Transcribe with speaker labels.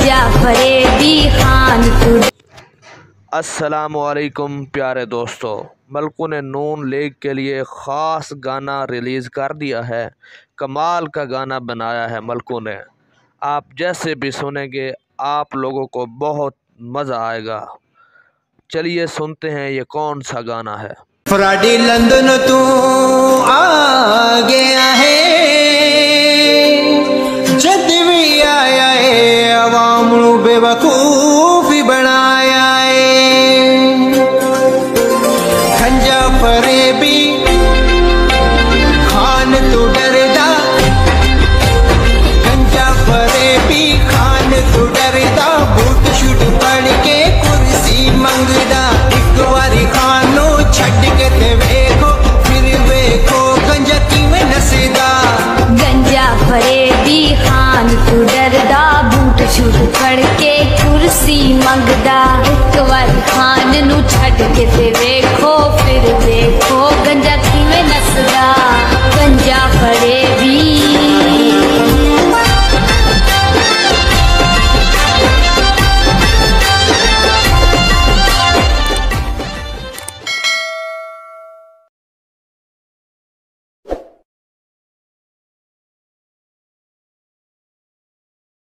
Speaker 1: गंजा फरेबी खान तू।
Speaker 2: अस्सलामुअलैकुम प्यारे दोस्तों, मलकू ने नून लीग के लिए ख़ास गाना रिलीज़ कर दिया है। कमाल का गाना बनाया है मलकू ने। आप जैसे भी सुनेंगे आप लोगों को बहुत मज़ा आएगा। चलिए सुनते हैं ये कौन सा गाना है।
Speaker 3: फ्राडी लंदन तू आ गया है, जद भी आया है अवाम नू बेवकूफ बनाया है। गंजा फरेबी खान तू डरदा, गंजा फरेबी खान तू डरदा, बूट शूट पड़ के कुर्सी मंगदा। एक बारी खानो छड़ के ते वेखो, फिर वेखो गंजा किवें नसदा।
Speaker 1: गंजा फरेबी खान तू डरदा, बूट छूट पड़ के कुर्सी मंगदा।